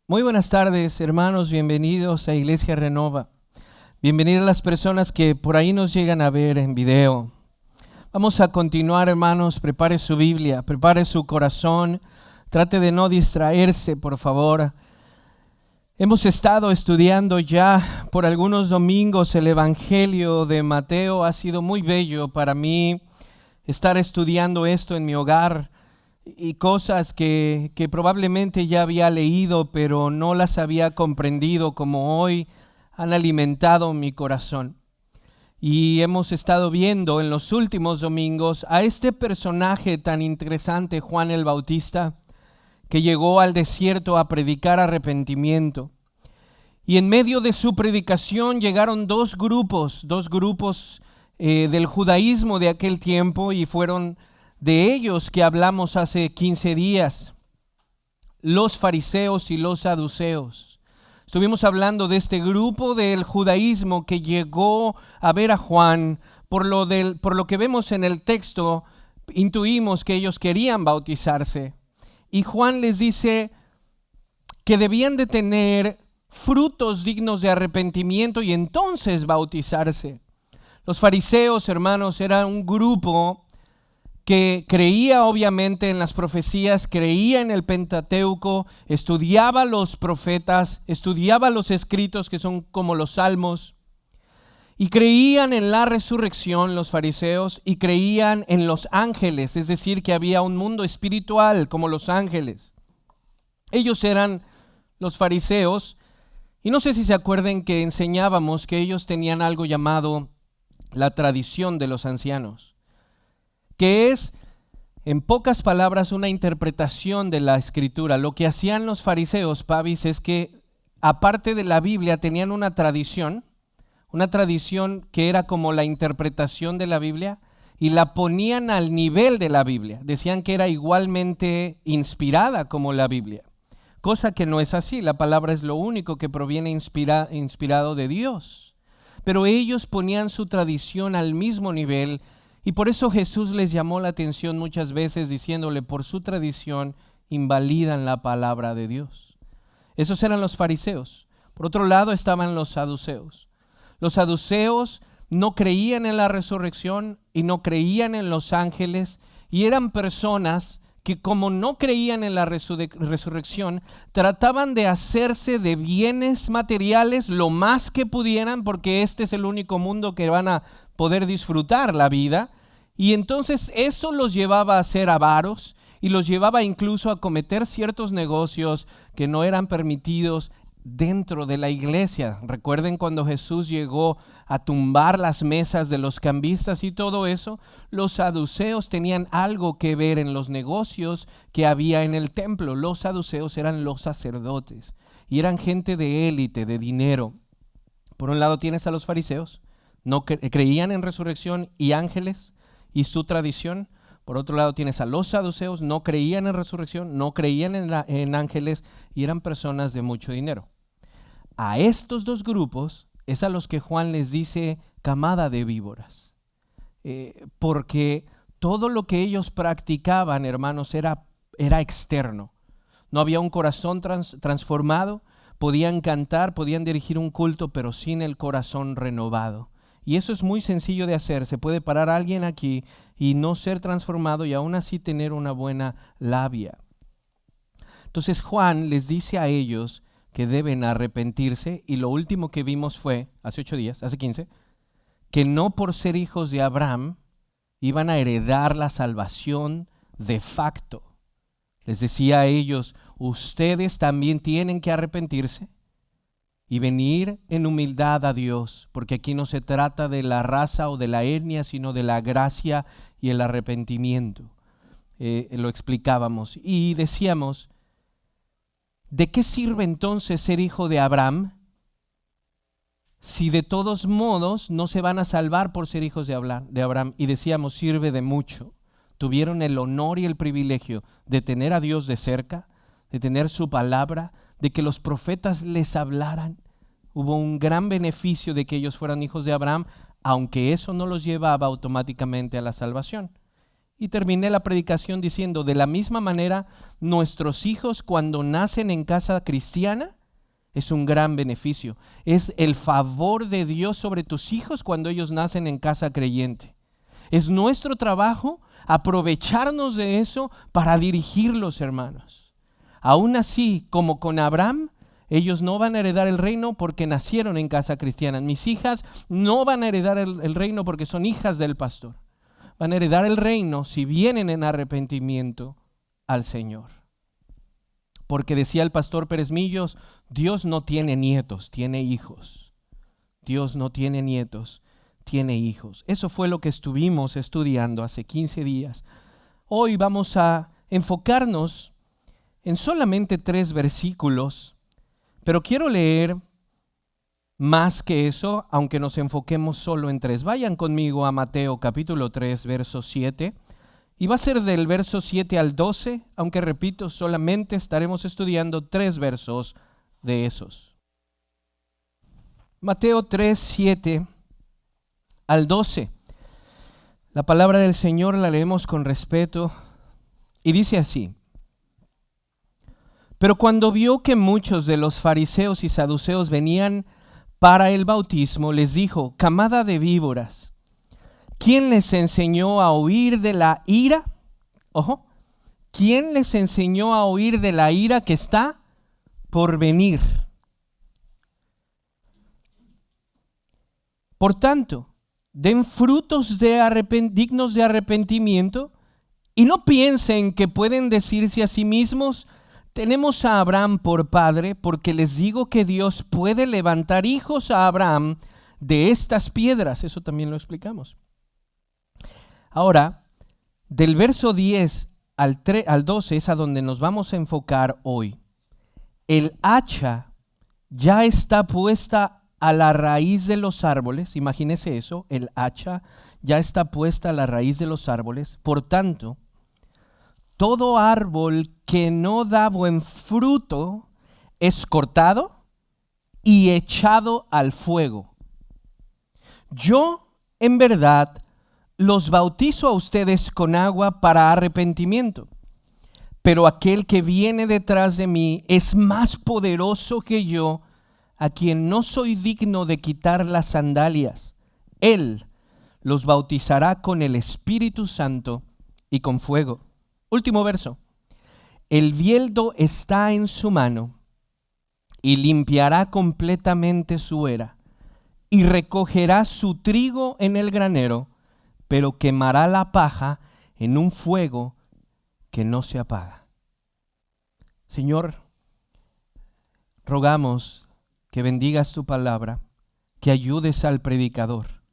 Muy buenas tardes, hermanos, bienvenidos a Iglesia Renova. Bienvenidas las personas que por ahí nos llegan a ver en video. Vamos a continuar, hermanos, prepare su Biblia, prepare su corazón, trate de no distraerse, por favor. Hemos estado estudiando ya por algunos domingos el Evangelio de Mateo. Ha sido muy bello para mí estar estudiando esto en mi hogar. Y cosas que probablemente ya había leído, pero no las había comprendido como hoy han alimentado mi corazón. Y hemos estado viendo en los últimos domingos a este personaje tan interesante, Juan el Bautista, que llegó al desierto a predicar arrepentimiento. Y en medio de su predicación llegaron dos grupos del judaísmo de aquel tiempo, y fueron de ellos que hablamos hace 15 días, los fariseos y los saduceos. Estuvimos hablando de este grupo del judaísmo que llegó a ver a Juan. Por lo que vemos en el texto, intuimos que ellos querían bautizarse. Y Juan les dice que debían de tener frutos dignos de arrepentimiento y entonces bautizarse. Los fariseos, hermanos, eran un grupo que creía obviamente en las profecías, creía en el Pentateuco, estudiaba los profetas, estudiaba los escritos que son como los salmos, y creían en la resurrección los fariseos, y creían en los ángeles, es decir, que había un mundo espiritual como los ángeles. Ellos eran los fariseos, y no sé si se acuerden que enseñábamos que ellos tenían algo llamado la tradición de los ancianos, que es, en pocas palabras, una interpretación de la Escritura. Lo que hacían los fariseos, Pavis, es que aparte de la Biblia tenían una tradición que era como la interpretación de la Biblia, y la ponían al nivel de la Biblia. Decían que era igualmente inspirada como la Biblia, cosa que no es así. La palabra es lo único que proviene inspirado de Dios. Pero ellos ponían su tradición al mismo nivel. Y por eso Jesús les llamó la atención muchas veces diciéndole, por su tradición invalidan la palabra de Dios. Esos eran los fariseos. Por otro lado estaban los saduceos. Los saduceos no creían en la resurrección y no creían en los ángeles, y eran personas que, como no creían en la resurrección, trataban de hacerse de bienes materiales lo más que pudieran, porque este es el único mundo que van a poder disfrutar la vida. Y entonces eso los llevaba a ser avaros y los llevaba incluso a cometer ciertos negocios que no eran permitidos dentro de la iglesia. Recuerden cuando Jesús llegó a tumbar las mesas de los cambistas y todo eso. Los saduceos tenían algo que ver en los negocios que había en el templo. Los saduceos eran los sacerdotes y eran gente de élite, de dinero. Por un lado tienes a los fariseos, no creían en resurrección y ángeles y su tradición. Por otro lado tienes a los saduceos, no creían en resurrección, no creían en ángeles, y eran personas de mucho dinero. A estos dos grupos es a los que Juan les dice camada de víboras, porque todo lo que ellos practicaban, hermanos, era externo. No había un corazón transformado. Podían cantar, podían dirigir un culto, pero sin el corazón renovado. Y eso es muy sencillo de hacer. Se puede parar a alguien aquí y no ser transformado y aún así tener una buena labia. Entonces Juan les dice a ellos que deben arrepentirse, y lo último que vimos fue, hace 15, que no por ser hijos de Abraham iban a heredar la salvación de facto. Les decía a ellos, ustedes también tienen que arrepentirse y venir en humildad a Dios, porque aquí no se trata de la raza o de la etnia, sino de la gracia y el arrepentimiento. Lo explicábamos y decíamos, ¿de qué sirve entonces ser hijo de Abraham si de todos modos no se van a salvar por ser hijos de Abraham? Y decíamos, sirve de mucho. Tuvieron el honor y el privilegio de tener a Dios de cerca, de tener su palabra, de que los profetas les hablaran. Hubo un gran beneficio de que ellos fueran hijos de Abraham, aunque eso no los llevaba automáticamente a la salvación. Y terminé la predicación diciendo, de la misma manera, nuestros hijos cuando nacen en casa cristiana, es un gran beneficio. Es el favor de Dios sobre tus hijos cuando ellos nacen en casa creyente. Es nuestro trabajo aprovecharnos de eso para dirigirlos, hermanos. Aún así, como con Abraham, ellos no van a heredar el reino porque nacieron en casa cristiana. Mis hijas no van a heredar el reino porque son hijas del pastor. Van a heredar el reino si vienen en arrepentimiento al Señor. Porque decía el pastor Pérez Millos, Dios no tiene nietos, tiene hijos. Dios no tiene nietos, tiene hijos. Eso fue lo que estuvimos estudiando hace 15 días. Hoy vamos a enfocarnos en solamente 3 versículos, pero quiero leer más que eso, aunque nos enfoquemos solo en 3. Vayan conmigo a Mateo capítulo 3, verso 7. Y va a ser del verso 7 al 12, aunque repito, solamente estaremos estudiando 3 versos de esos. Mateo 3, 7 al 12. La palabra del Señor la leemos con respeto y dice así. Pero cuando vio que muchos de los fariseos y saduceos venían para el bautismo, les dijo, camada de víboras, ¿quién les enseñó a huir de la ira? Ojo, ¿quién les enseñó a huir de la ira que está por venir? Por tanto, den frutos dignos de arrepentimiento y no piensen que pueden decirse a sí mismos, tenemos a Abraham por padre, porque les digo que Dios puede levantar hijos a Abraham de estas piedras. Eso también lo explicamos. Ahora, del verso 10 al 12 es a donde nos vamos a enfocar hoy. El hacha ya está puesta a la raíz de los árboles. Imagínese eso, el hacha ya está puesta a la raíz de los árboles. Por tanto, todo árbol que no da buen fruto es cortado y echado al fuego. Yo, en verdad, los bautizo a ustedes con agua para arrepentimiento, pero aquel que viene detrás de mí es más poderoso que yo, a quien no soy digno de quitar las sandalias. Él los bautizará con el Espíritu Santo y con fuego. Último verso. El bieldo está en su mano y limpiará completamente su era y recogerá su trigo en el granero, pero quemará la paja en un fuego que no se apaga. Señor, rogamos que bendigas tu palabra, que ayudes al predicador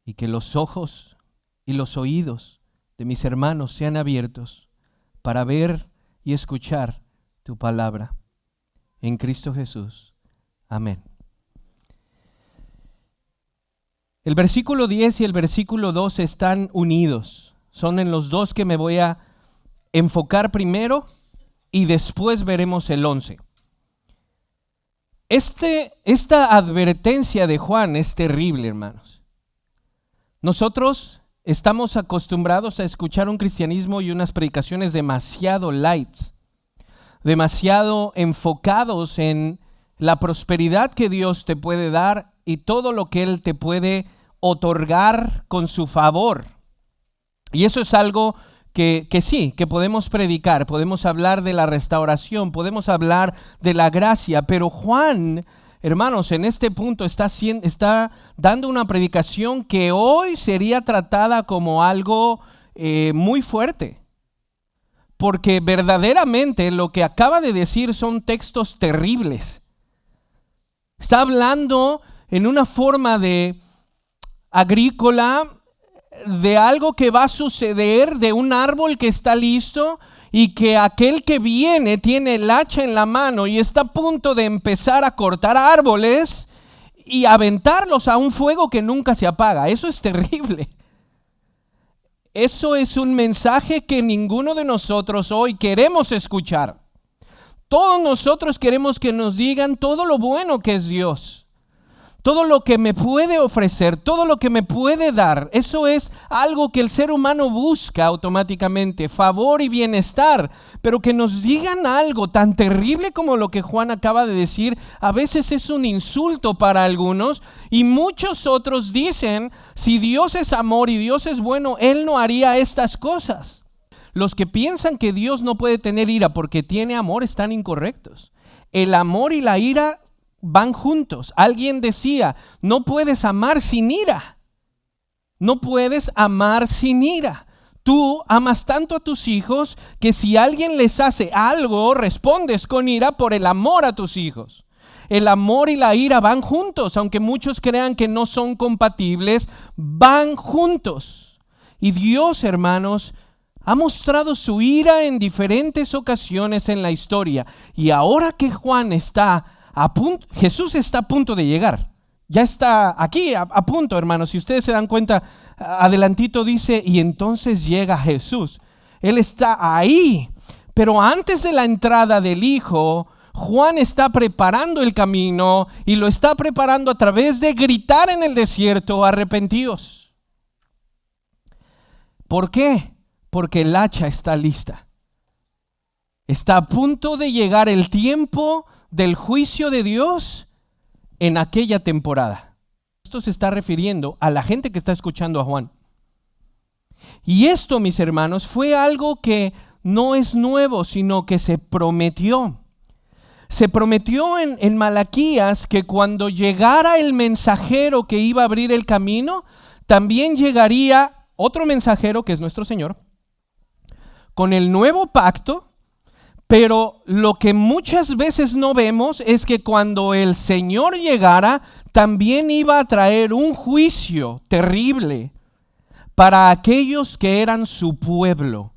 y que los ojos y los oídos de mis hermanos sean abiertos para ver y escuchar tu palabra. En Cristo Jesús. Amén. El versículo 10 y el versículo 12 están unidos. Son en los dos que me voy a enfocar primero y después veremos el 11. Esta advertencia de Juan es terrible, hermanos. Nosotros estamos acostumbrados a escuchar un cristianismo y unas predicaciones demasiado light, demasiado enfocados en la prosperidad que Dios te puede dar y todo lo que Él te puede otorgar con su favor. Y eso es algo que sí, que podemos predicar, podemos hablar de la restauración, podemos hablar de la gracia, pero Juan, hermanos, en este punto está dando una predicación que hoy sería tratada como algo muy fuerte. Porque verdaderamente lo que acaba de decir son textos terribles. Está hablando en una forma de agrícola de algo que va a suceder, de un árbol que está listo y que aquel que viene tiene el hacha en la mano y está a punto de empezar a cortar árboles y aventarlos a un fuego que nunca se apaga. Eso es terrible. Eso es un mensaje que ninguno de nosotros hoy queremos escuchar. Todos nosotros queremos que nos digan todo lo bueno que es Dios. todo lo que me puede ofrecer, todo lo que me puede dar, eso es algo que el ser humano busca automáticamente, favor y bienestar. Pero que nos digan algo tan terrible como lo que Juan acaba de decir, a veces es un insulto para algunos, y muchos otros dicen, si Dios es amor y Dios es bueno, Él no haría estas cosas. Los que piensan que Dios no puede tener ira porque tiene amor están incorrectos. El amor y la ira van juntos. Alguien decía, no puedes amar sin ira. No puedes amar sin ira. Tú amas tanto a tus hijos que si alguien les hace algo, respondes con ira por el amor a tus hijos. El amor y la ira van juntos, aunque muchos crean que no son compatibles, van juntos. Y Dios, hermanos, ha mostrado su ira en diferentes ocasiones en la historia. Y ahora que Juan está Jesús está a punto de llegar. Ya está aquí a punto, hermanos. Si ustedes se dan cuenta, adelantito dice, y entonces llega Jesús. Él está ahí. Pero antes de la entrada del Hijo, Juan está preparando el camino y lo está preparando a través de gritar en el desierto, arrepentíos. ¿Por qué? Porque el hacha está lista. Está a punto de llegar el tiempo del juicio de Dios en aquella temporada. Esto se está refiriendo a la gente que está escuchando a Juan. Y esto, mis hermanos, fue algo que no es nuevo, sino que se prometió. Se prometió en Malaquías que cuando llegara el mensajero que iba a abrir el camino, también llegaría otro mensajero que es nuestro Señor, con el nuevo pacto. Pero lo que muchas veces no vemos es que cuando el Señor llegara, también iba a traer un juicio terrible para aquellos que eran su pueblo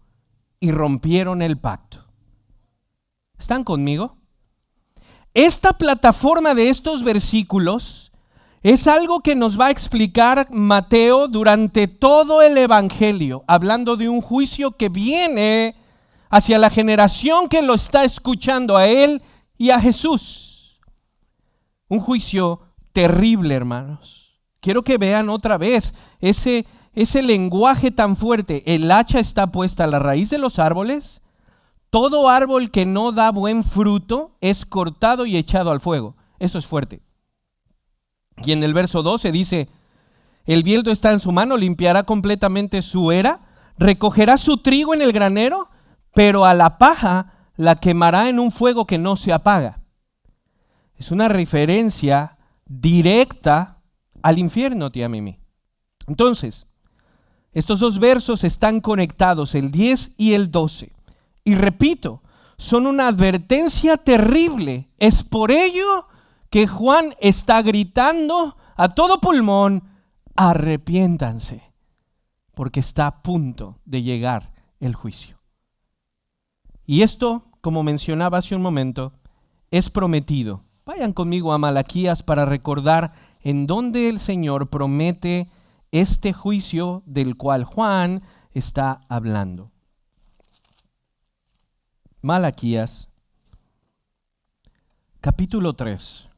y rompieron el pacto. ¿Están conmigo? Esta plataforma de estos versículos es algo que nos va a explicar Mateo durante todo el Evangelio, hablando de un juicio que viene hacia la generación que lo está escuchando a Él y a Jesús. Un juicio terrible, hermanos. Quiero que vean otra vez ese lenguaje tan fuerte. El hacha está puesta a la raíz de los árboles. Todo árbol que no da buen fruto es cortado y echado al fuego. Eso es fuerte. Y en el verso 12 dice, el viento está en su mano, limpiará completamente su era, recogerá su trigo en el granero, pero a la paja la quemará en un fuego que no se apaga. Es una referencia directa al infierno, tía Mimi. Entonces, estos dos versos están conectados, el 10 y el 12. Y repito, son una advertencia terrible. Es por ello que Juan está gritando a todo pulmón, arrepiéntanse, porque está a punto de llegar el juicio. Y esto, como mencionaba hace un momento, es prometido. Vayan conmigo a Malaquías para recordar en dónde el Señor promete este juicio del cual Juan está hablando. Malaquías, capítulo 3,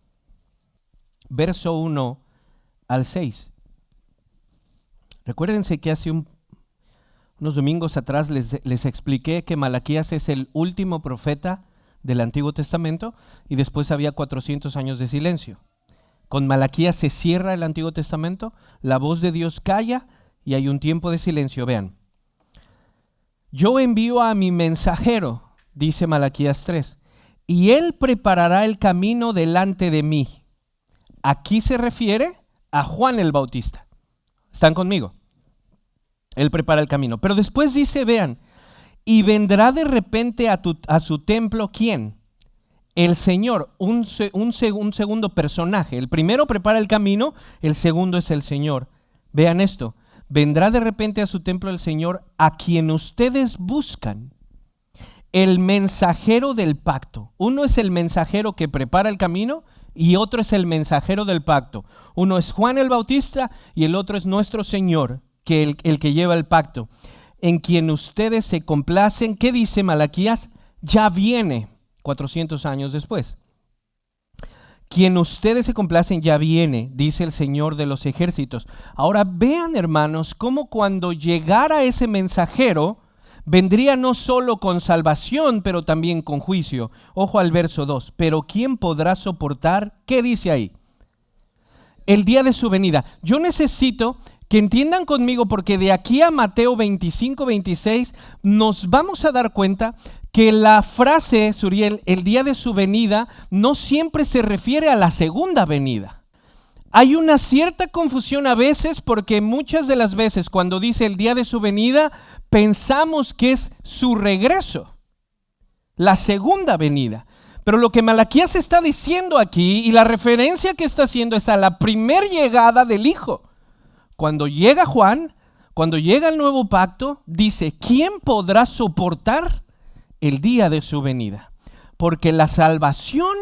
verso 1 al 6. Recuérdense que hace unos domingos atrás les expliqué que Malaquías es el último profeta del Antiguo Testamento y después había 400 años de silencio. Con Malaquías se cierra el Antiguo Testamento, la voz de Dios calla y hay un tiempo de silencio. Vean, yo envío a mi mensajero, dice Malaquías 3, y él preparará el camino delante de mí. Aquí se refiere a Juan el Bautista. ¿Están conmigo? Él prepara el camino. Pero después dice, vean, y vendrá de repente a su templo, ¿quién? El Señor, un segundo personaje. El primero prepara el camino, el segundo es el Señor. Vean esto, vendrá de repente a su templo el Señor, a quien ustedes buscan, el mensajero del pacto. Uno es el mensajero que prepara el camino y otro es el mensajero del pacto. Uno es Juan el Bautista y el otro es nuestro Señor, que el que lleva el pacto, en quien ustedes se complacen. ¿Qué dice Malaquías? Ya viene 400 años después. quien ustedes se complacen ya viene, dice el Señor de los ejércitos. Ahora vean, hermanos, cómo cuando llegara ese mensajero, vendría no solo con salvación, pero también con juicio. Ojo al verso 2. Pero ¿quién podrá soportar? ¿Qué dice ahí? El día de su venida. Yo necesito que entiendan conmigo, porque de aquí a Mateo 25, 26 nos vamos a dar cuenta que la frase, Suriel, el día de su venida, no siempre se refiere a la segunda venida. Hay una cierta confusión a veces, porque muchas de las veces cuando dice el día de su venida, pensamos que es su regreso, la segunda venida. Pero lo que Malaquías está diciendo aquí, y la referencia que está haciendo, es a la primer llegada del Hijo. Cuando llega Juan, cuando llega el nuevo pacto, dice, ¿quién podrá soportar el día de su venida? Porque la salvación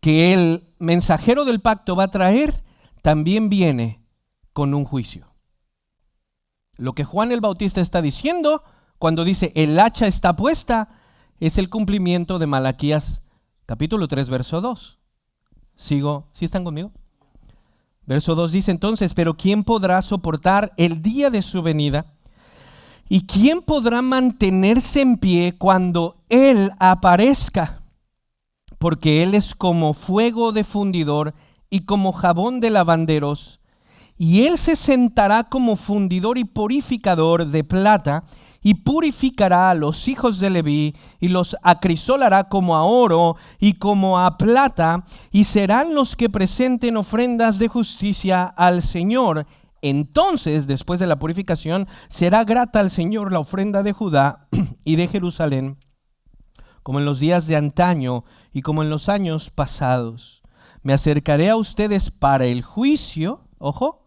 que el mensajero del pacto va a traer también viene con un juicio. Lo que Juan el Bautista está diciendo cuando dice el hacha está puesta es el cumplimiento de Malaquías capítulo 3, verso 2. Sigo, ¿sí están conmigo? Verso 2 dice entonces, pero ¿quién podrá soportar el día de su venida? ¿Y quién podrá mantenerse en pie cuando Él aparezca? Porque Él es como fuego de fundidor y como jabón de lavanderos, y Él se sentará como fundidor y purificador de plata, y purificará a los hijos de Leví, y los acrisolará como a oro y como a plata, y serán los que presenten ofrendas de justicia al Señor. Entonces, después de la purificación, será grata al Señor la ofrenda de Judá y de Jerusalén, como en los días de antaño y como en los años pasados. Me acercaré a ustedes para el juicio, ojo,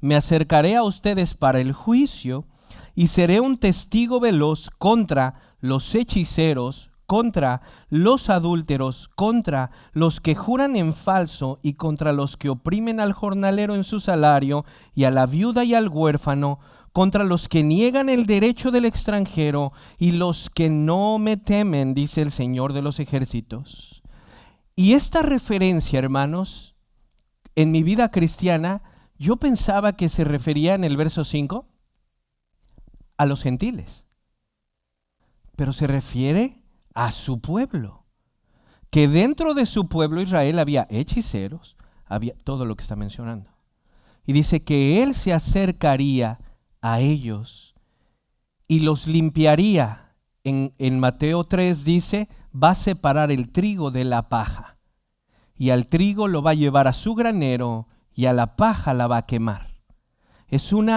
me acercaré a ustedes para el juicio, y seré un testigo veloz contra los hechiceros, contra los adúlteros, contra los que juran en falso y contra los que oprimen al jornalero en su salario y a la viuda y al huérfano, contra los que niegan el derecho del extranjero y los que no me temen, dice el Señor de los ejércitos. Y esta referencia, hermanos, en mi vida cristiana, yo pensaba que se refería en el verso 5 a los gentiles, pero se refiere a su pueblo, que dentro de su pueblo Israel había hechiceros, había todo lo que está mencionando. Y dice que Él se acercaría a ellos y los limpiaría. En Mateo 3 dice, va a separar el trigo de la paja, y al trigo lo va a llevar a su granero y a la paja la va a quemar. Es un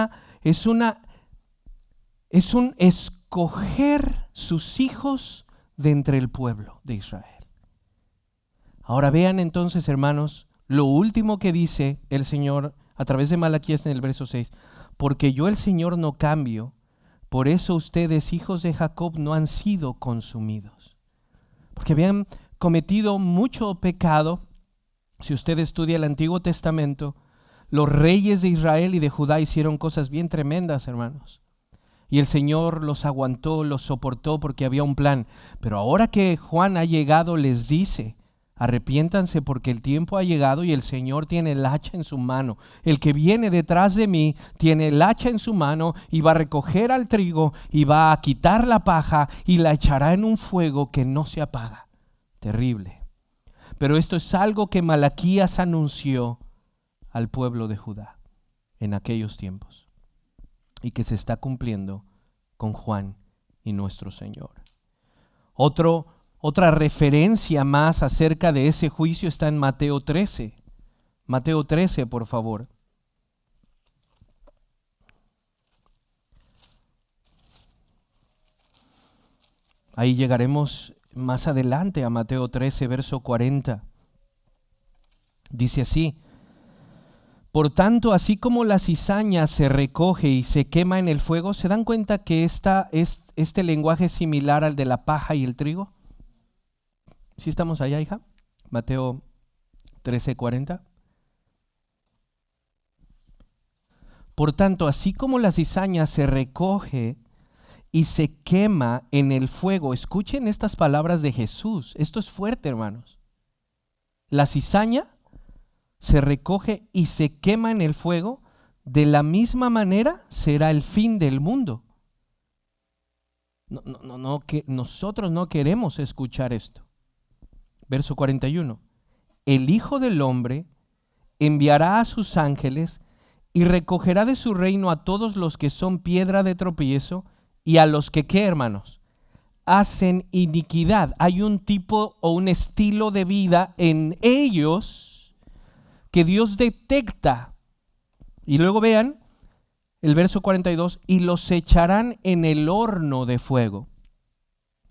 escoger sus hijos de entre el pueblo de Israel. Ahora vean entonces, hermanos, lo último que dice el Señor a través de Malaquías en el verso 6. Porque yo el Señor no cambio, por eso ustedes, hijos de Jacob, no han sido consumidos. Porque habían cometido mucho pecado. Si usted estudia el Antiguo Testamento, los reyes de Israel y de Judá hicieron cosas bien tremendas, hermanos. Y el Señor los aguantó, los soportó porque había un plan. Pero ahora que Juan ha llegado, les dice, arrepiéntanse porque el tiempo ha llegado y el Señor tiene el hacha en su mano. El que viene detrás de mí tiene el hacha en su mano y va a recoger al trigo y va a quitar la paja y la echará en un fuego que no se apaga. Terrible. Pero esto es algo que Malaquías anunció al pueblo de Judá en aquellos tiempos y que se está cumpliendo con Juan y nuestro Señor. Otra referencia más acerca de ese juicio está en Mateo 13. Mateo 13, por favor. Ahí llegaremos más adelante a Mateo 13, verso 40. Dice así: por tanto, así como la cizaña se recoge y se quema en el fuego, ¿se dan cuenta que este lenguaje es similar al de la paja y el trigo? ¿Sí estamos allá, hija? Mateo 13:40. Por tanto, así como la cizaña se recoge y se quema en el fuego, escuchen estas palabras de Jesús. Esto es fuerte, hermanos. la cizaña se recoge y se quema en el fuego, de la misma manera será el fin del mundo. Que nosotros no queremos escuchar esto. Verso 41. El Hijo del Hombre enviará a sus ángeles y recogerá de su reino a todos los que son piedra de tropiezo y a los que, ¿qué, hermanos? Hacen iniquidad. Hay un tipo o un estilo de vida en ellos que Dios detecta. Y luego vean el verso 42, y los echarán en el horno de fuego.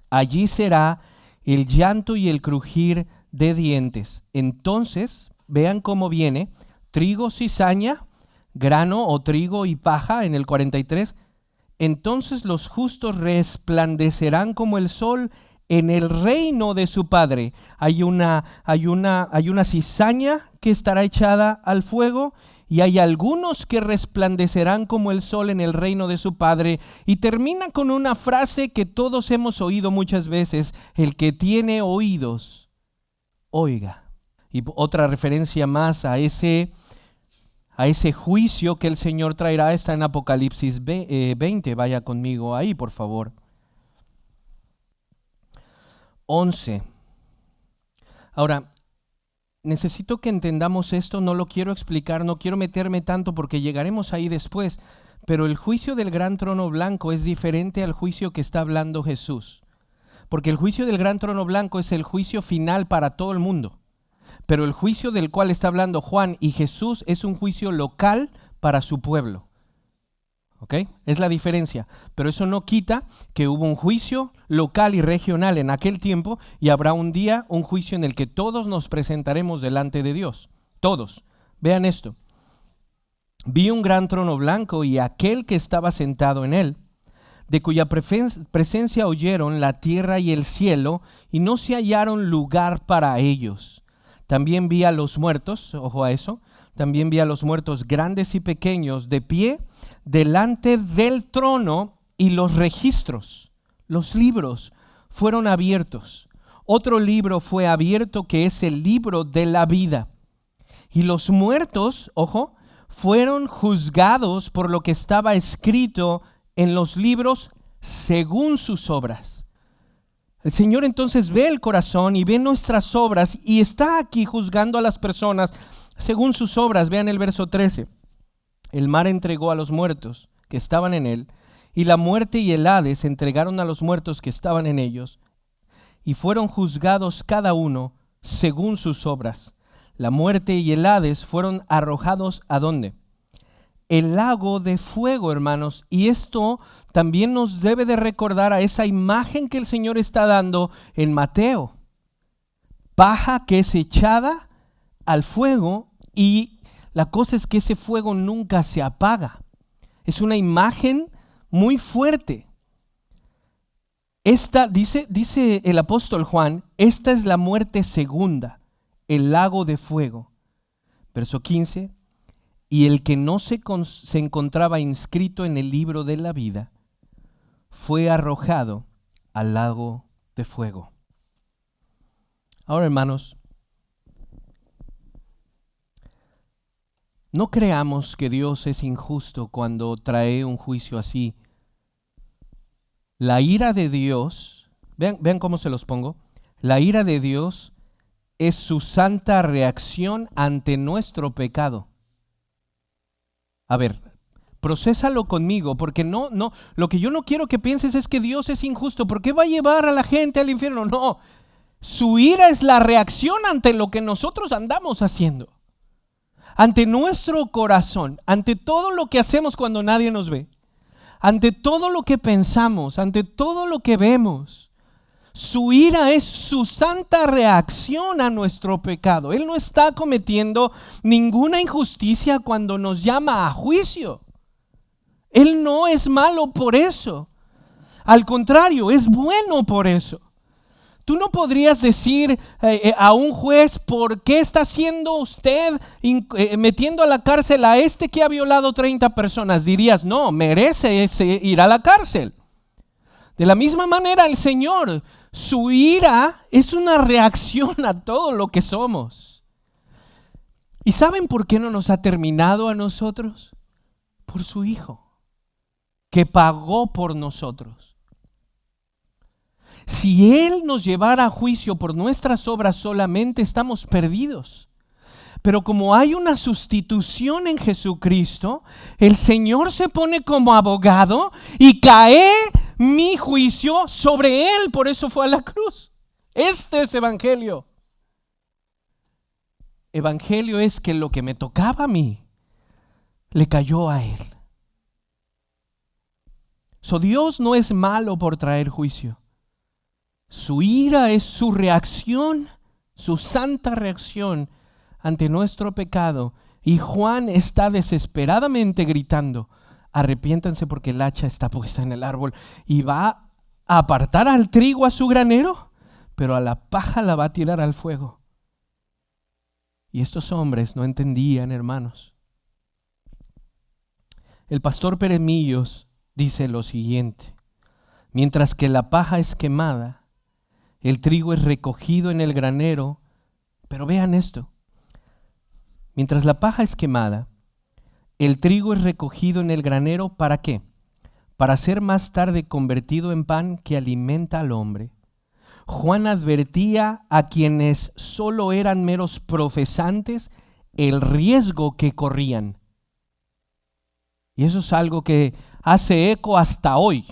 Allí será el llanto y el crujir de dientes. Entonces, vean cómo viene: trigo, cizaña, grano o trigo y paja en el 43. Entonces los justos resplandecerán como el sol en el reino de su Padre. Hay una cizaña que estará echada al fuego, y hay algunos que resplandecerán como el sol en el reino de su Padre. Y termina con una frase que todos hemos oído muchas veces: el que tiene oídos, oiga. Y otra referencia más a ese juicio que el Señor traerá está en Apocalipsis 20. Vaya conmigo ahí, por favor. 11. Ahora, necesito que entendamos esto, no lo quiero explicar, no quiero meterme tanto porque llegaremos ahí después, pero el juicio del gran trono blanco es diferente al juicio que está hablando Jesús, porque el juicio del gran trono blanco es el juicio final para todo el mundo, pero el juicio del cual está hablando Juan y Jesús es un juicio local para su pueblo. ¿Ok? Es la diferencia, pero eso no quita que hubo un juicio local y regional en aquel tiempo, y habrá un día un juicio en el que todos nos presentaremos delante de Dios. Todos. Vean esto. Vi un gran trono blanco y aquel que estaba sentado en él, de cuya presencia oyeron la tierra y el cielo, y no se hallaron lugar para ellos. También vi a los muertos, ojo a eso, también vi a los muertos grandes y pequeños de pie delante del trono, y los registros, los libros, fueron abiertos. Otro libro fue abierto, que es el libro de la vida. Y los muertos, ojo, fueron juzgados por lo que estaba escrito en los libros según sus obras. El Señor entonces ve el corazón y ve nuestras obras, y está aquí juzgando a las personas según sus obras. Vean el verso 13. El mar entregó a los muertos que estaban en él, y la muerte y el Hades entregaron a los muertos que estaban en ellos, y fueron juzgados cada uno según sus obras. La muerte y el Hades fueron arrojados ¿a dónde? El lago de fuego, hermanos. Y esto también nos debe de recordar a esa imagen que el Señor está dando en Mateo. Paja que es echada al fuego, y la cosa es que ese fuego nunca se apaga. Es una imagen muy fuerte. Esta, dice el apóstol Juan, esta es la muerte segunda, el lago de fuego. Verso 15. Y el que no se encontraba inscrito en el libro de la vida fue arrojado al lago de fuego. Ahora, hermanos, no creamos que Dios es injusto cuando trae un juicio así. La ira de Dios, vean cómo se los pongo. La ira de Dios es su santa reacción ante nuestro pecado. A ver, procésalo conmigo, porque no, lo que yo no quiero que pienses es que Dios es injusto. ¿Por qué va a llevar a la gente al infierno? No, su ira es la reacción ante lo que nosotros andamos haciendo, ante nuestro corazón, ante todo lo que hacemos cuando nadie nos ve, ante todo lo que pensamos, ante todo lo que vemos. Su ira es su santa reacción a nuestro pecado. Él no está cometiendo ninguna injusticia cuando nos llama a juicio. Él no es malo por eso. Al contrario, es bueno por eso. Tú no podrías decir a un juez: ¿por qué está haciendo usted metiendo a la cárcel a este que ha violado 30 personas? Dirías: no, merece ir a la cárcel. De la misma manera, el Señor, su ira es una reacción a todo lo que somos. ¿Y saben por qué no nos ha terminado a nosotros? Por su Hijo, que pagó por nosotros. Si Él nos llevara a juicio por nuestras obras solamente, estamos perdidos. Pero como hay una sustitución en Jesucristo, el Señor se pone como abogado y cae mi juicio sobre Él. Por eso fue a la cruz. Este es evangelio. Evangelio es que lo que me tocaba a mí, le cayó a Él. Dios no es malo por traer juicio. Su ira es su reacción, su santa reacción ante nuestro pecado. Y Juan está desesperadamente gritando: arrepiéntanse porque el hacha está puesta en el árbol. Y va a apartar al trigo a su granero, pero a la paja la va a tirar al fuego. Y estos hombres no entendían, hermanos. El pastor Pérez Millos dice lo siguiente: mientras que la paja es quemada, el trigo es recogido en el granero. Pero vean esto: mientras la paja es quemada, el trigo es recogido en el granero. ¿Para qué? Para ser más tarde convertido en pan que alimenta al hombre. Juan advertía a quienes solo eran meros profesantes el riesgo que corrían. Y eso es algo que hace eco hasta hoy.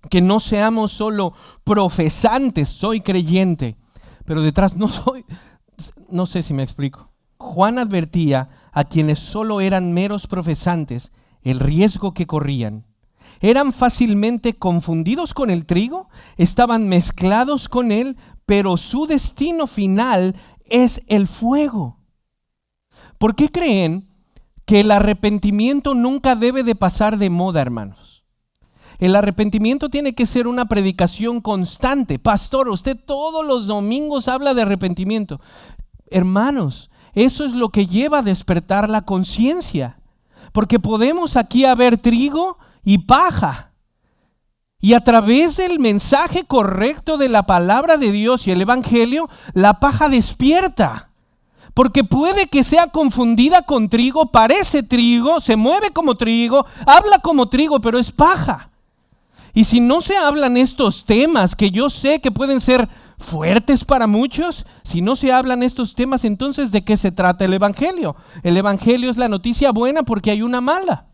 Que no seamos solo profesantes, soy creyente, pero detrás no soy. No sé si me explico. Juan advertía a quienes solo eran meros profesantes el riesgo que corrían. Eran fácilmente confundidos con el trigo, estaban mezclados con él, pero su destino final es el fuego. ¿Por qué creen que el arrepentimiento nunca debe de pasar de moda, hermanos? El arrepentimiento tiene que ser una predicación constante. Pastor, usted todos los domingos habla de arrepentimiento. Hermanos, eso es lo que lleva a despertar la conciencia. Porque podemos aquí haber trigo y paja. Y a través del mensaje correcto de la palabra de Dios y el evangelio, la paja despierta. Porque puede que sea confundida con trigo, parece trigo, se mueve como trigo, habla como trigo, pero es paja. Y si no se hablan estos temas, que yo sé que pueden ser fuertes para muchos, si no se hablan estos temas, entonces ¿de qué se trata el evangelio? El evangelio es la noticia buena porque hay una mala.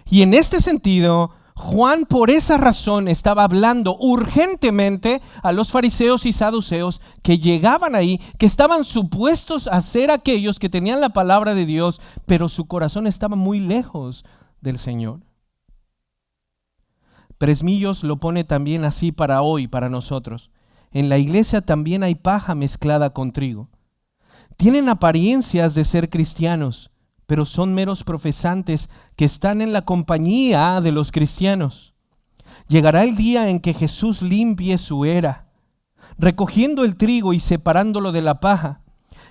Y en este sentido, Juan por esa razón estaba hablando urgentemente a los fariseos y saduceos que llegaban ahí, que estaban supuestos a ser aquellos que tenían la palabra de Dios, pero su corazón estaba muy lejos del Señor. Pérez Millos lo pone también así para hoy, para nosotros. En la iglesia también hay paja mezclada con trigo. Tienen apariencias de ser cristianos, pero son meros profesantes que están en la compañía de los cristianos. Llegará el día en que Jesús limpie su era, recogiendo el trigo y separándolo de la paja.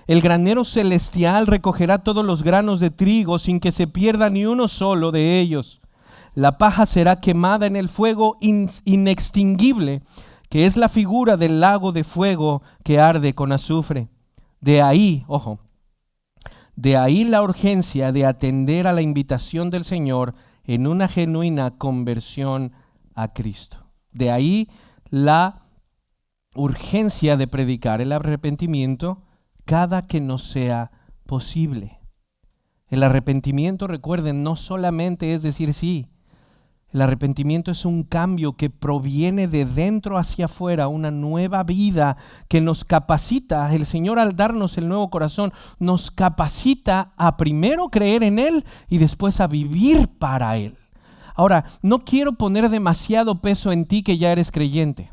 El granero celestial recogerá todos los granos de trigo sin que se pierda ni uno solo de ellos. La paja será quemada en el fuego inextinguible, que es la figura del lago de fuego que arde con azufre. De ahí, ojo, de ahí la urgencia de atender a la invitación del Señor en una genuina conversión a Cristo. De ahí la urgencia de predicar el arrepentimiento cada que nos sea posible. El arrepentimiento, recuerden, no solamente es decir sí. El arrepentimiento es un cambio que proviene de dentro hacia afuera, una nueva vida que nos capacita. El Señor, al darnos el nuevo corazón, nos capacita a primero creer en Él y después a vivir para Él. Ahora, no quiero poner demasiado peso en ti que ya eres creyente.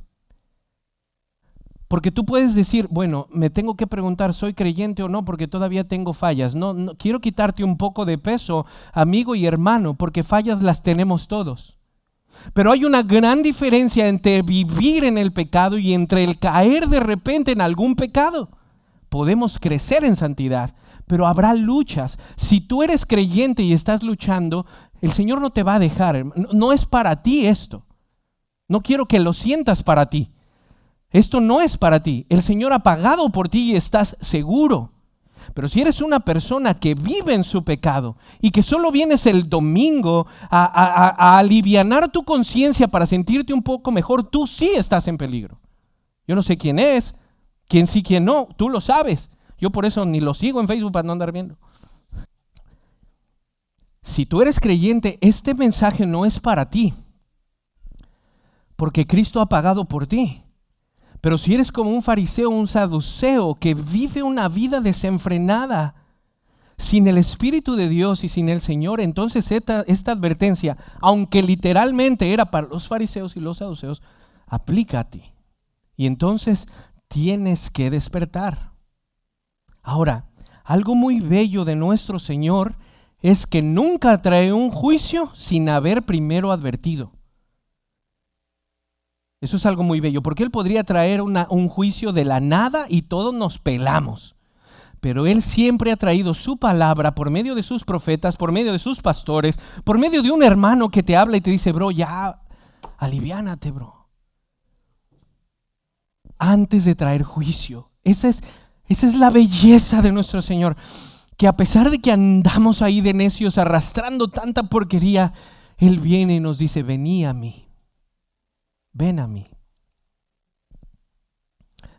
Porque tú puedes decir, bueno, me tengo que preguntar, ¿soy creyente o no? Porque todavía tengo fallas. No, quiero quitarte un poco de peso, amigo y hermano, porque fallas las tenemos todos. Pero hay una gran diferencia entre vivir en el pecado y entre el caer de repente en algún pecado. Podemos crecer en santidad, pero habrá luchas. Si tú eres creyente y estás luchando, el Señor no te va a dejar. No es para ti esto. No quiero que lo sientas para ti. Esto no es para ti. El Señor ha pagado por ti y estás seguro. Pero si eres una persona que vive en su pecado y que solo vienes el domingo a alivianar tu conciencia para sentirte un poco mejor, tú sí estás en peligro. Yo no sé quién es, quién sí, quién no, tú lo sabes. Yo por eso ni lo sigo en Facebook para no andar viendo. Si tú eres creyente, este mensaje no es para ti, porque Cristo ha pagado por ti. Pero si eres como un fariseo o un saduceo que vive una vida desenfrenada, sin el Espíritu de Dios y sin el Señor, entonces esta advertencia, aunque literalmente era para los fariseos y los saduceos, aplica a ti. Y entonces tienes que despertar. Ahora, algo muy bello de nuestro Señor es que nunca trae un juicio sin haber primero advertido. Eso es algo muy bello, porque Él podría traer un juicio de la nada y todos nos pelamos. Pero Él siempre ha traído su palabra por medio de sus profetas, por medio de sus pastores, por medio de un hermano que te habla y te dice, bro, ya, aliviánate, bro. Antes de traer juicio. Esa es la belleza de nuestro Señor, que a pesar de que andamos ahí de necios arrastrando tanta porquería, Él viene y nos dice, vení a mí. Ven a mí.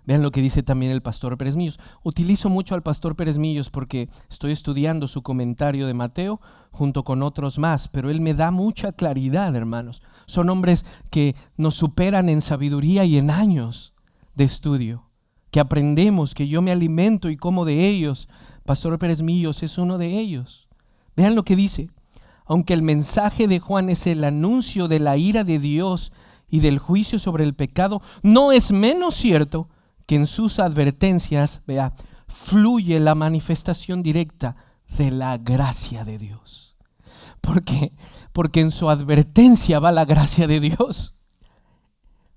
Vean lo que dice también el pastor Pérez Millos. Utilizo mucho al pastor Pérez Millos porque estoy estudiando su comentario de Mateo junto con otros más, pero él me da mucha claridad, hermanos. Son hombres que nos superan en sabiduría y en años de estudio, que aprendemos, que yo me alimento y como de ellos. Pastor Pérez Millos es uno de ellos. Vean lo que dice. Aunque el mensaje de Juan es el anuncio de la ira de Dios y del juicio sobre el pecado, no es menos cierto que en sus advertencias, vea, fluye la manifestación directa de la gracia de Dios. ¿Por qué? Porque en su advertencia va la gracia de Dios.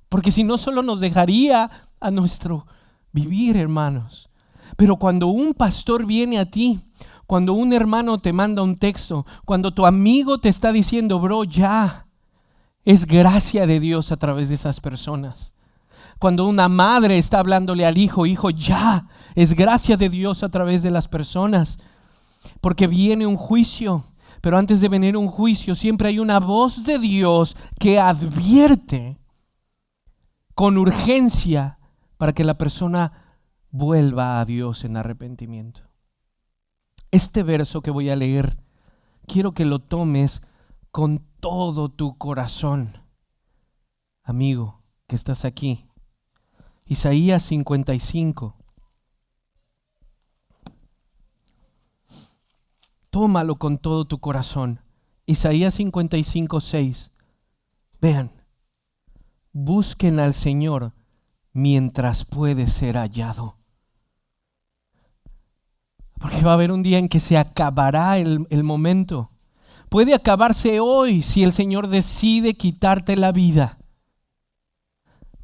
Porque si no, solo nos dejaría a nuestro vivir, hermanos. Pero cuando un pastor viene a ti, cuando un hermano te manda un texto, cuando tu amigo te está diciendo, bro, ya, es gracia de Dios a través de esas personas. Cuando una madre está hablándole al hijo, hijo, ya, es gracia de Dios a través de las personas. Porque viene un juicio, pero antes de venir un juicio siempre hay una voz de Dios que advierte con urgencia para que la persona vuelva a Dios en arrepentimiento. Este verso que voy a leer, quiero que lo tomes con todo tu corazón, amigo que estás aquí. Isaías 55. Tómalo con todo tu corazón. Isaías 55, 6. Vean, busquen al Señor mientras puede ser hallado. Porque va a haber un día en que se acabará el momento. Puede acabarse hoy si el Señor decide quitarte la vida.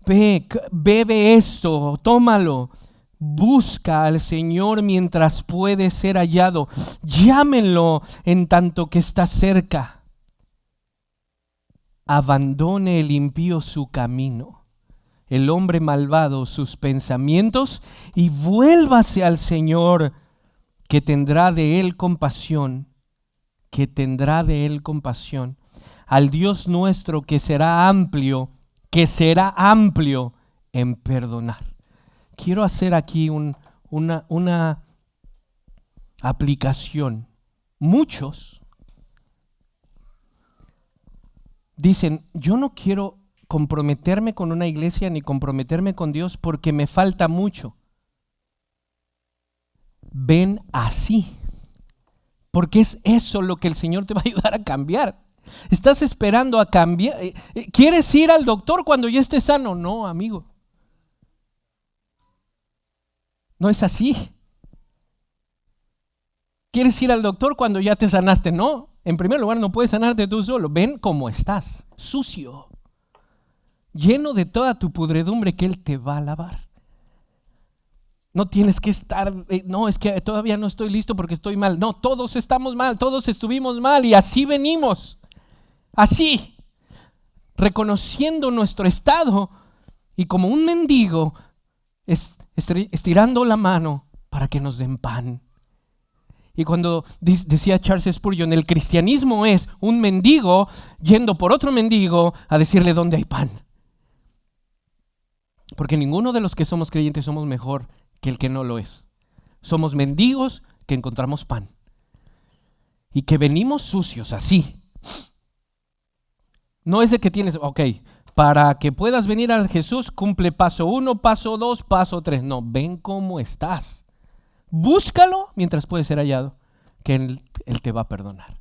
Bebe esto, tómalo. Busca al Señor mientras puede ser hallado. Llámenlo en tanto que está cerca. Abandone el impío su camino, el hombre malvado sus pensamientos, y vuélvase al Señor, que tendrá de él compasión. Que tendrá de él compasión, al Dios nuestro que será amplio en perdonar. Quiero hacer aquí una aplicación. Muchos dicen, yo no quiero comprometerme con una iglesia ni comprometerme con Dios porque me falta mucho. Ven así. Porque es eso lo que el Señor te va a ayudar a cambiar. Estás esperando a cambiar. ¿Quieres ir al doctor cuando ya estés sano? No, amigo. No es así. ¿Quieres ir al doctor cuando ya te sanaste? No. En primer lugar, no puedes sanarte tú solo. Ven como estás, sucio, lleno de toda tu pudredumbre que Él te va a lavar. No tienes que estar, no, es que todavía no estoy listo porque estoy mal. No, todos estamos mal, todos estuvimos mal y así venimos. Así, reconociendo nuestro estado y como un mendigo estirando la mano para que nos den pan. Y cuando decía Charles Spurgeon, el cristianismo es un mendigo yendo por otro mendigo a decirle dónde hay pan. Porque ninguno de los que somos creyentes somos mejor que el que no lo es. Somos mendigos que encontramos pan. Y que venimos sucios así. No es de que tienes, para que puedas venir a Jesús, cumple paso 1, paso 2, paso 3. No, ven cómo estás. Búscalo mientras puede ser hallado, que Él te va a perdonar.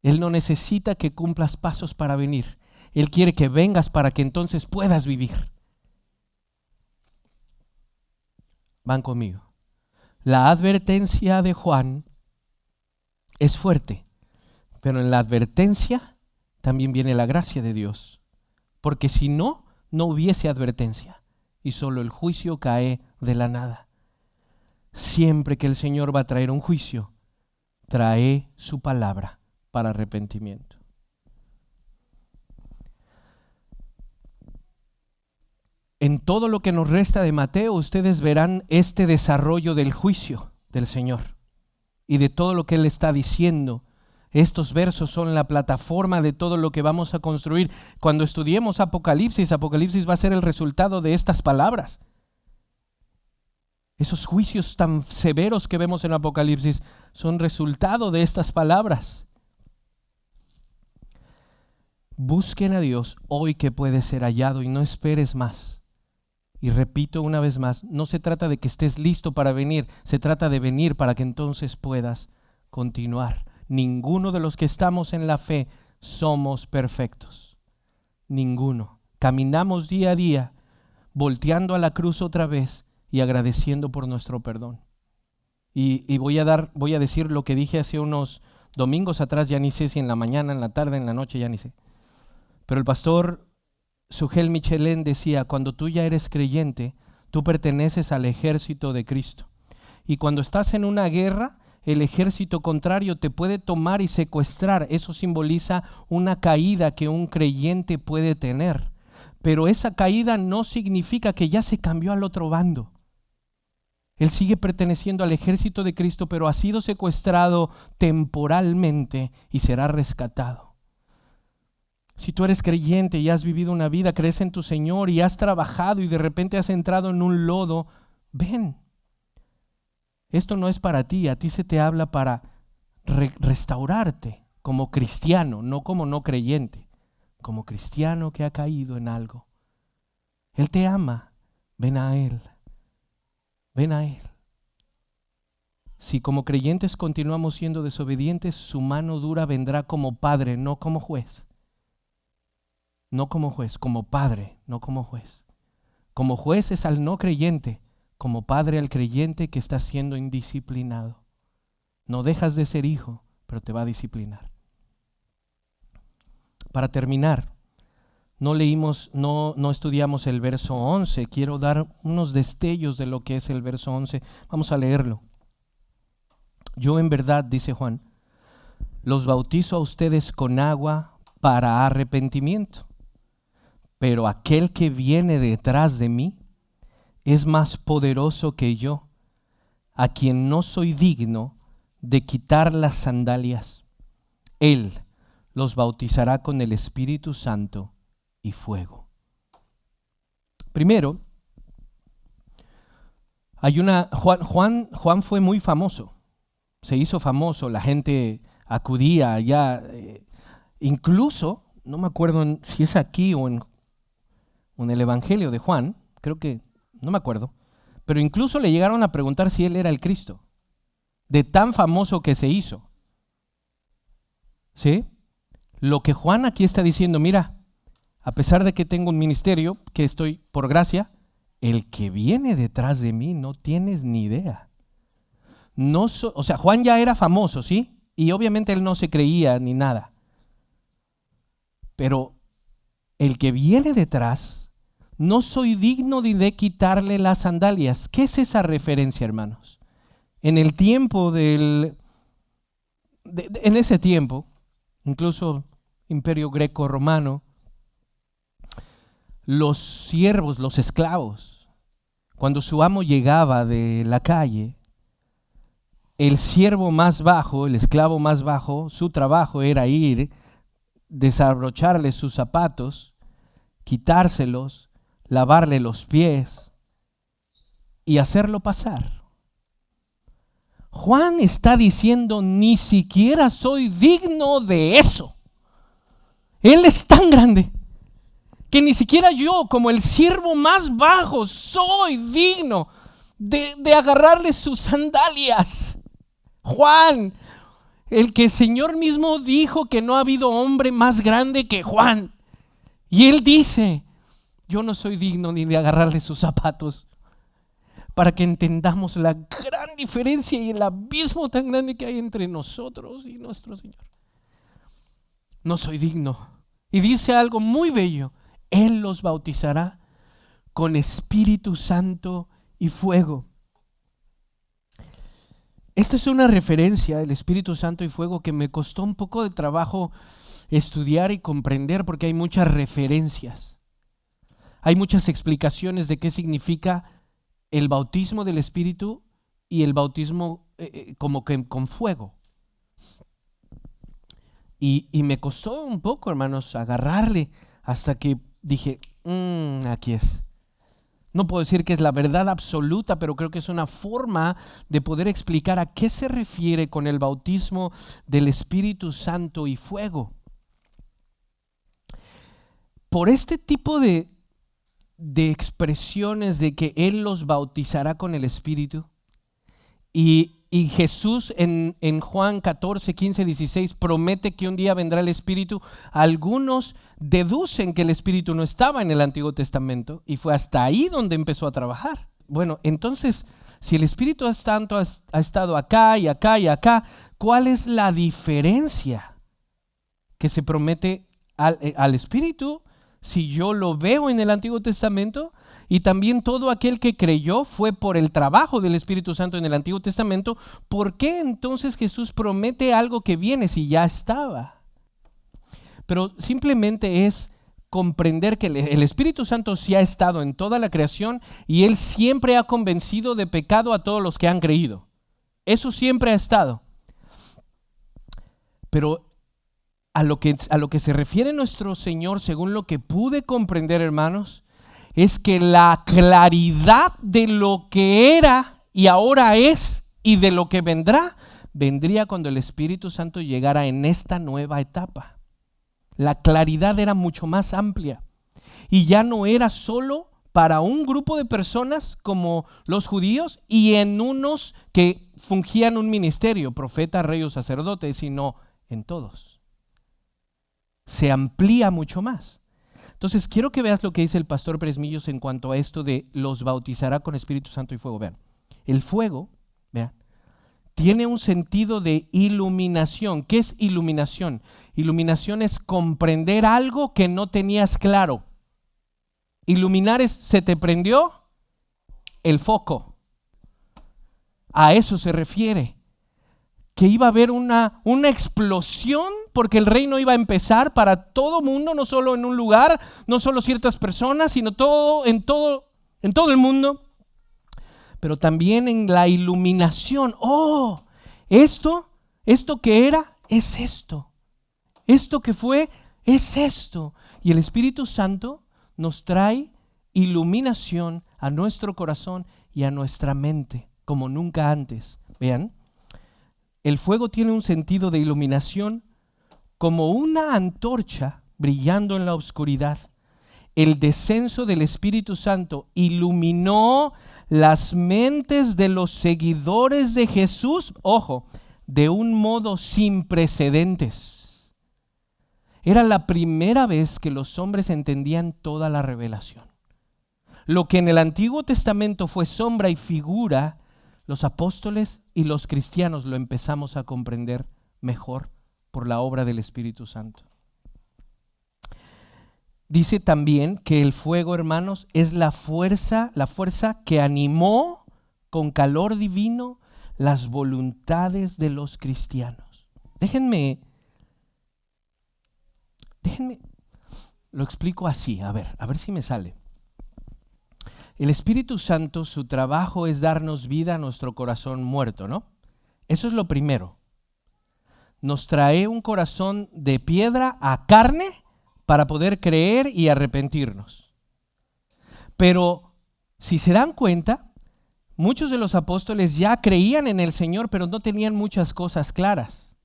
Él no necesita que cumplas pasos para venir. Él quiere que vengas para que entonces puedas vivir. Van conmigo. La advertencia de Juan es fuerte, pero en la advertencia también viene la gracia de Dios. Porque si no, no hubiese advertencia y solo el juicio cae de la nada. Siempre que el Señor va a traer un juicio, trae su palabra para arrepentimiento. En todo lo que nos resta de Mateo, ustedes verán este desarrollo del juicio del Señor y de todo lo que Él está diciendo. Estos versos son la plataforma de todo lo que vamos a construir. Cuando estudiemos Apocalipsis, Apocalipsis va a ser el resultado de estas palabras. Esos juicios tan severos que vemos en Apocalipsis son resultado de estas palabras. Busquen a Dios hoy que puede ser hallado y no esperes más. Y repito una vez más, no se trata de que estés listo para venir, se trata de venir para que entonces puedas continuar. Ninguno de los que estamos en la fe somos perfectos. Ninguno. Caminamos día a día, volteando a la cruz otra vez y agradeciendo por nuestro perdón. Y voy a decir lo que dije hace unos domingos atrás, ya ni sé si en la mañana, en la tarde, en la noche, ya ni sé. Pero el pastor Sugel Michelén decía, cuando tú ya eres creyente, tú perteneces al ejército de Cristo. Y cuando estás en una guerra, el ejército contrario te puede tomar y secuestrar. Eso simboliza una caída que un creyente puede tener. Pero esa caída no significa que ya se cambió al otro bando. Él sigue perteneciendo al ejército de Cristo, pero ha sido secuestrado temporalmente y será rescatado. Si tú eres creyente y has vivido una vida, crees en tu Señor y has trabajado y de repente has entrado en un lodo, ven. Esto no es para ti, a ti se te habla para restaurarte como cristiano, no como no creyente, como cristiano que ha caído en algo. Él te ama, ven a Él, ven a Él. Si como creyentes continuamos siendo desobedientes, su mano dura vendrá como padre, no como juez. No como juez, como padre, no como juez. Como juez es al no creyente, como padre al creyente que está siendo indisciplinado. No dejas de ser hijo, pero te va a disciplinar. Para terminar, no estudiamos el verso 11. Quiero dar unos destellos de lo que es el verso 11. Vamos a leerlo. Yo en verdad, dice Juan, los bautizo a ustedes con agua para arrepentimiento. Pero aquel que viene detrás de mí es más poderoso que yo, a quien no soy digno de quitar las sandalias. Él los bautizará con el Espíritu Santo y fuego. Primero, Juan fue muy famoso, se hizo famoso, la gente acudía allá, incluso, no me acuerdo si es aquí o en el Evangelio de Juan, creo que, no me acuerdo, pero incluso le llegaron a preguntar si él era el Cristo, de tan famoso que se hizo. ¿Sí? Lo que Juan aquí está diciendo, mira, a pesar de que tengo un ministerio, que estoy por gracia, el que viene detrás de mí no tienes ni idea. O sea, Juan ya era famoso, ¿sí? Y obviamente él no se creía ni nada. Pero el que viene detrás, no soy digno de quitarle las sandalias. ¿Qué es esa referencia, hermanos? En el tiempo en ese tiempo, incluso Imperio Greco-Romano, los siervos, los esclavos, cuando su amo llegaba de la calle, el siervo más bajo, el esclavo más bajo, su trabajo era ir, desabrocharle sus zapatos, quitárselos, lavarle los pies y hacerlo pasar. Juan está diciendo, ni siquiera soy digno de eso. Él es tan grande que ni siquiera yo, como el siervo más bajo, soy digno de agarrarle sus sandalias. Juan, el que el Señor mismo dijo que no ha habido hombre más grande que Juan. Y él dice, yo no soy digno ni de agarrarle sus zapatos. Para que entendamos la gran diferencia y el abismo tan grande que hay entre nosotros y nuestro Señor. No soy digno. Y dice algo muy bello. Él los bautizará con Espíritu Santo y fuego. Esta es una referencia del Espíritu Santo y fuego que me costó un poco de trabajo estudiar y comprender porque hay muchas referencias. Hay muchas explicaciones de qué significa el bautismo del Espíritu y el bautismo como que con fuego. Y me costó un poco, hermanos, agarrarle hasta que dije, aquí es. No puedo decir que es la verdad absoluta, pero creo que es una forma de poder explicar a qué se refiere con el bautismo del Espíritu Santo y fuego. Por este tipo de expresiones de que Él los bautizará con el Espíritu, y Jesús en Juan 14, 15, 16 promete que un día vendrá el Espíritu. Algunos deducen que el Espíritu no estaba en el Antiguo Testamento y fue hasta ahí donde empezó a trabajar. Bueno, entonces, si el Espíritu ha estado acá y acá y acá, ¿cuál es la diferencia que se promete al Espíritu si yo lo veo en el Antiguo Testamento? Y también todo aquel que creyó fue por el trabajo del Espíritu Santo en el Antiguo Testamento. ¿Por qué entonces Jesús promete algo que viene si ya estaba? Pero simplemente es comprender que el Espíritu Santo sí ha estado en toda la creación y Él siempre ha convencido de pecado a todos los que han creído. Eso siempre ha estado. Pero a lo que se refiere nuestro Señor, según lo que pude comprender, hermanos, es que la claridad de lo que era y ahora es y de lo que vendría cuando el Espíritu Santo llegara en esta nueva etapa. La claridad era mucho más amplia y ya no era solo para un grupo de personas como los judíos y en unos que fungían un ministerio, profeta, rey o sacerdote, sino en todos. Se amplía mucho más. Entonces quiero que veas lo que dice el pastor Pérez Millos en cuanto a esto de los bautizará con Espíritu Santo y fuego. Vean, el fuego, vean, tiene un sentido de iluminación. ¿Qué es iluminación? Iluminación es comprender algo que no tenías claro. Iluminar es, se te prendió el foco. A eso se refiere. Que iba a haber una explosión porque el reino iba a empezar para todo mundo, no solo en un lugar, no solo ciertas personas, sino en todo el mundo. Pero también en la iluminación. Oh, esto que era, es esto. Esto que fue, es esto. Y el Espíritu Santo nos trae iluminación a nuestro corazón y a nuestra mente, como nunca antes. Vean. El fuego tiene un sentido de iluminación como una antorcha brillando en la oscuridad. El descenso del Espíritu Santo iluminó las mentes de los seguidores de Jesús, ojo, de un modo sin precedentes. Era la primera vez que los hombres entendían toda la revelación. Lo que en el Antiguo Testamento fue sombra y figura, los apóstoles y los cristianos lo empezamos a comprender mejor por la obra del Espíritu Santo. Dice también que el fuego, hermanos, es la fuerza que animó con calor divino las voluntades de los cristianos. Déjenme Lo explico así, a ver si me sale. El Espíritu Santo, su trabajo es darnos vida a nuestro corazón muerto, ¿no? Eso es lo primero. Nos trae un corazón de piedra a carne para poder creer y arrepentirnos. Pero si se dan cuenta, muchos de los apóstoles ya creían en el Señor, pero no tenían muchas cosas claras.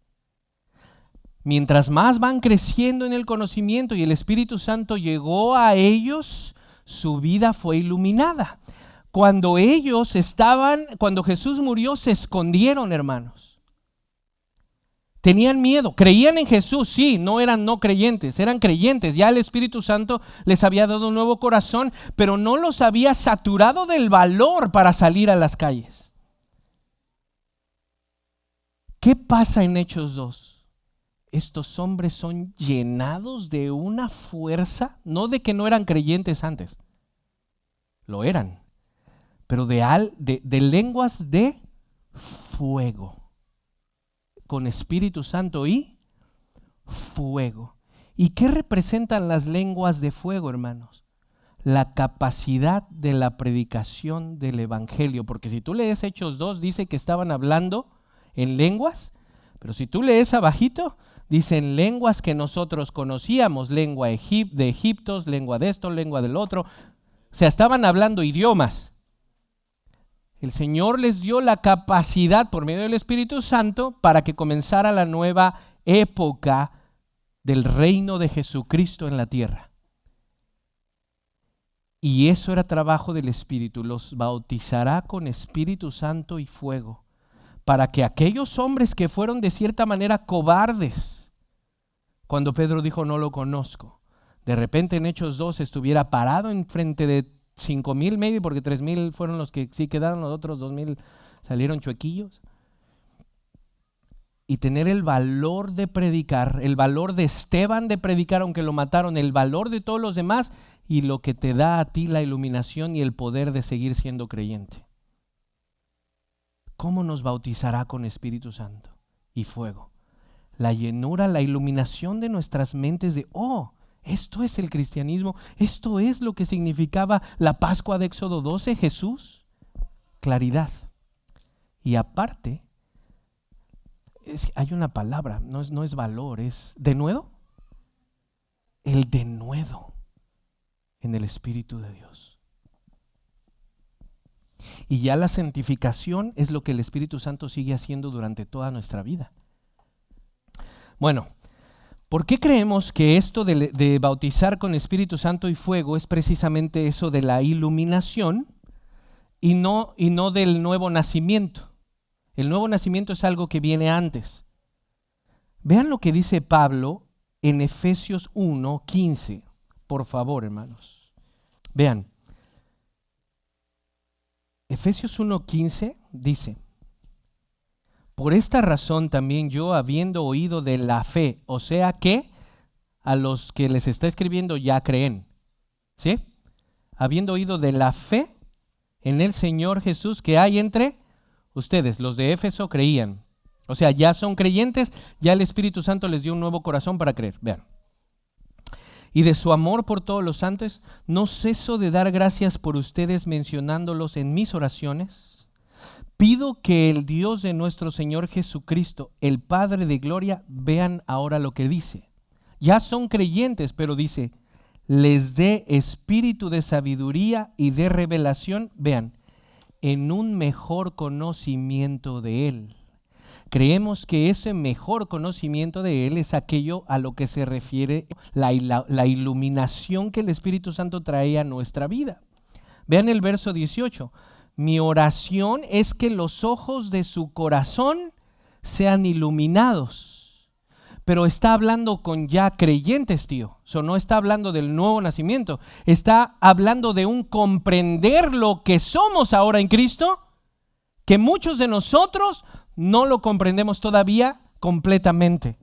Mientras más van creciendo en el conocimiento y el Espíritu Santo llegó a ellos, su vida fue iluminada. Cuando Jesús murió, se escondieron, hermanos. Tenían miedo, creían en Jesús, sí, no eran no creyentes, eran creyentes. Ya el Espíritu Santo les había dado un nuevo corazón, pero no los había saturado del valor para salir a las calles. ¿Qué pasa en Hechos 2? Estos hombres son llenados de una fuerza, no de que no eran creyentes antes, lo eran, pero de lenguas de fuego, con Espíritu Santo y fuego. ¿Y qué representan las lenguas de fuego, hermanos? La capacidad de la predicación del Evangelio, porque si tú lees Hechos 2, dice que estaban hablando en lenguas, pero si tú lees abajito, dicen lenguas que nosotros conocíamos, lengua de Egiptos, lengua de esto, lengua del otro. O sea, estaban hablando idiomas. El Señor les dio la capacidad por medio del Espíritu Santo para que comenzara la nueva época del reino de Jesucristo en la tierra. Y eso era trabajo del Espíritu. Los bautizará con Espíritu Santo y fuego, para que aquellos hombres que fueron de cierta manera cobardes, cuando Pedro dijo no lo conozco, de repente en Hechos 2 estuviera parado en frente de 5,000 maybe, porque 3,000 fueron los que sí quedaron, los otros 2,000 salieron chuequillos, y tener el valor de predicar, el valor de Esteban de predicar aunque lo mataron, el valor de todos los demás, y lo que te da a ti la iluminación y el poder de seguir siendo creyente. ¿Cómo nos bautizará con Espíritu Santo y fuego? La llenura, la iluminación de nuestras mentes de, esto es el cristianismo, esto es lo que significaba la Pascua de Éxodo 12, Jesús. Claridad. Y aparte, hay una palabra, no es valor, es denuedo. El denuedo en el Espíritu de Dios. Y ya la santificación es lo que el Espíritu Santo sigue haciendo durante toda nuestra vida. Bueno, ¿por qué creemos que esto de bautizar con Espíritu Santo y fuego es precisamente eso de la iluminación y no del nuevo nacimiento? El nuevo nacimiento es algo que viene antes. Vean lo que dice Pablo en Efesios 1:15, por favor, hermanos. Vean. Efesios 1:15 dice: por esta razón también yo, habiendo oído de la fe, o sea que a los que les está escribiendo ya creen, ¿sí? Habiendo oído de la fe en el Señor Jesús que hay entre ustedes, los de Éfeso creían, o sea, ya son creyentes, ya el Espíritu Santo les dio un nuevo corazón para creer. Vean. Y de su amor por todos los santos, no ceso de dar gracias por ustedes, mencionándolos en mis oraciones. Pido que el Dios de nuestro Señor Jesucristo, el Padre de gloria, vean ahora lo que dice. Ya son creyentes, pero dice, les dé espíritu de sabiduría y de revelación, vean, en un mejor conocimiento de Él. Creemos que ese mejor conocimiento de Él es aquello a lo que se refiere la iluminación que el Espíritu Santo trae a nuestra vida. Vean el verso 18. Mi oración es que los ojos de su corazón sean iluminados. Pero está hablando con ya creyentes, tío. No está hablando del nuevo nacimiento. Está hablando de un comprender lo que somos ahora en Cristo, que muchos de nosotros no lo comprendemos todavía completamente.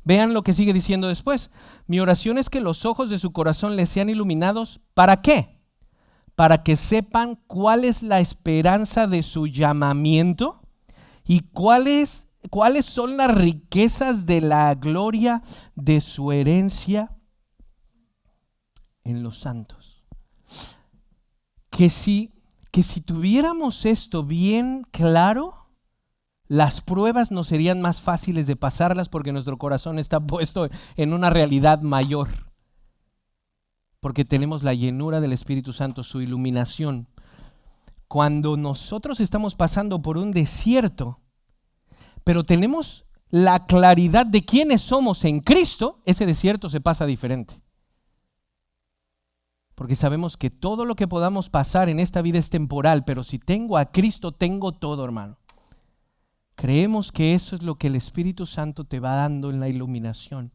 Vean lo que sigue diciendo después. Mi oración es que los ojos de su corazón les sean iluminados. ¿Para qué? Para que sepan cuál es la esperanza de su llamamiento y cuáles son las riquezas de la gloria de su herencia en los santos. Que si tuviéramos esto bien claro, las pruebas nos serían más fáciles de pasarlas porque nuestro corazón está puesto en una realidad mayor. Porque tenemos la llenura del Espíritu Santo, su iluminación. Cuando nosotros estamos pasando por un desierto, pero tenemos la claridad de quiénes somos en Cristo, ese desierto se pasa diferente. Porque sabemos que todo lo que podamos pasar en esta vida es temporal, pero si tengo a Cristo, tengo todo, hermano. Creemos que eso es lo que el Espíritu Santo te va dando en la iluminación.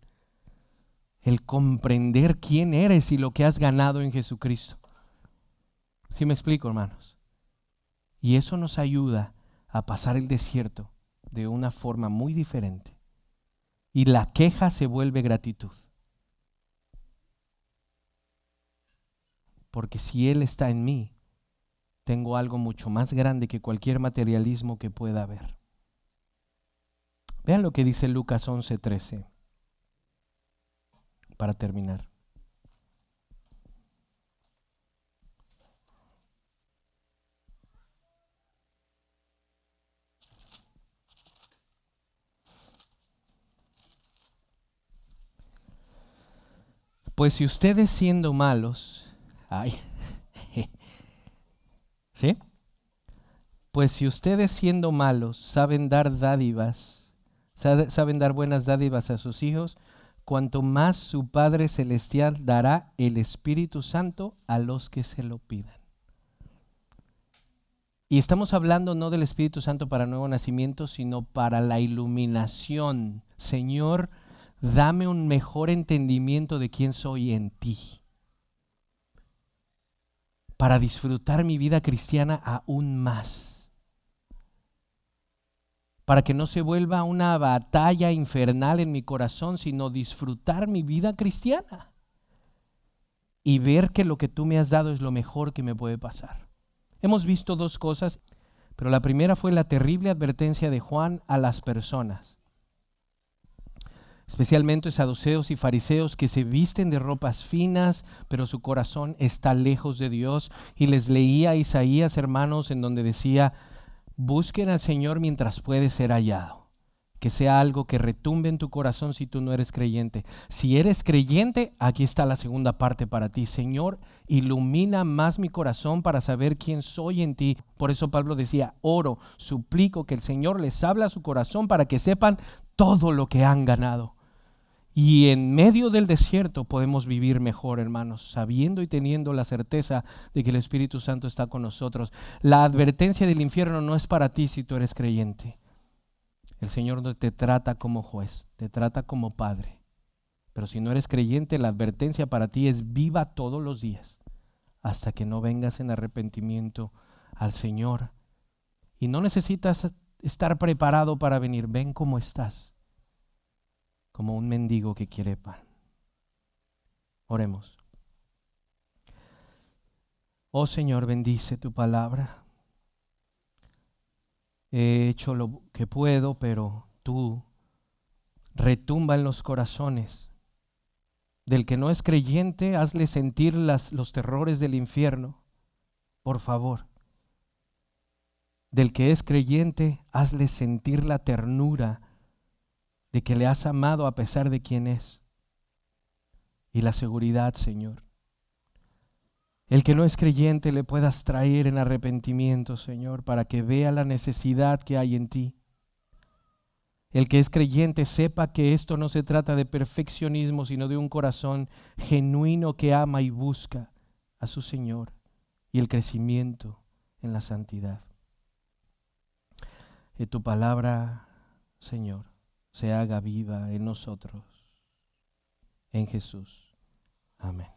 El comprender quién eres y lo que has ganado en Jesucristo. ¿Sí me explico, hermanos? Y eso nos ayuda a pasar el desierto de una forma muy diferente. Y la queja se vuelve gratitud. Porque si Él está en mí, tengo algo mucho más grande que cualquier materialismo que pueda haber. Vean lo que dice Lucas 11:13 para terminar. Pues si ustedes siendo malos, ¿sí? Pues si ustedes siendo malos saben dar dádivas, saben dar buenas dádivas a sus hijos, cuanto más su Padre Celestial dará el Espíritu Santo a los que se lo pidan. Y estamos hablando no del Espíritu Santo para nuevo nacimiento, sino para la iluminación. Señor, dame un mejor entendimiento de quién soy en ti, para disfrutar mi vida cristiana aún más, para que no se vuelva una batalla infernal en mi corazón, sino disfrutar mi vida cristiana y ver que lo que tú me has dado es lo mejor que me puede pasar. Hemos visto dos cosas, pero la primera fue la terrible advertencia de Juan a las personas, especialmente saduceos y fariseos que se visten de ropas finas, pero su corazón está lejos de Dios. Y les leía Isaías, hermanos, en donde decía: busquen al Señor mientras puede ser hallado. Que sea algo que retumbe en tu corazón si tú no eres creyente. Si eres creyente, aquí está la segunda parte para ti. Señor, ilumina más mi corazón para saber quién soy en ti. Por eso Pablo decía: oro, suplico que el Señor les hable a su corazón para que sepan todo lo que han ganado. Y en medio del desierto podemos vivir mejor, hermanos, sabiendo y teniendo la certeza de que el Espíritu Santo está con nosotros. La advertencia del infierno no es para ti si tú eres creyente. El Señor no te trata como juez, te trata como padre. Pero si no eres creyente, la advertencia para ti es: viva todos los días hasta que no vengas en arrepentimiento al Señor. Y no necesitas estar preparado para venir. Ven como estás, como un mendigo que quiere pan. Oremos. Oh Señor, bendice tu palabra. He hecho lo que puedo, pero tú retumba en los corazones. Del que no es creyente, hazle sentir los terrores del infierno, por favor. Del que es creyente, hazle sentir la ternura de que le has amado a pesar de quién es. Y la seguridad, Señor. El que no es creyente le puedas traer en arrepentimiento, Señor, para que vea la necesidad que hay en ti. El que es creyente sepa que esto no se trata de perfeccionismo, sino de un corazón genuino que ama y busca a su Señor y el crecimiento en la santidad. Que tu palabra, Señor, se haga viva en nosotros, en Jesús. Amén.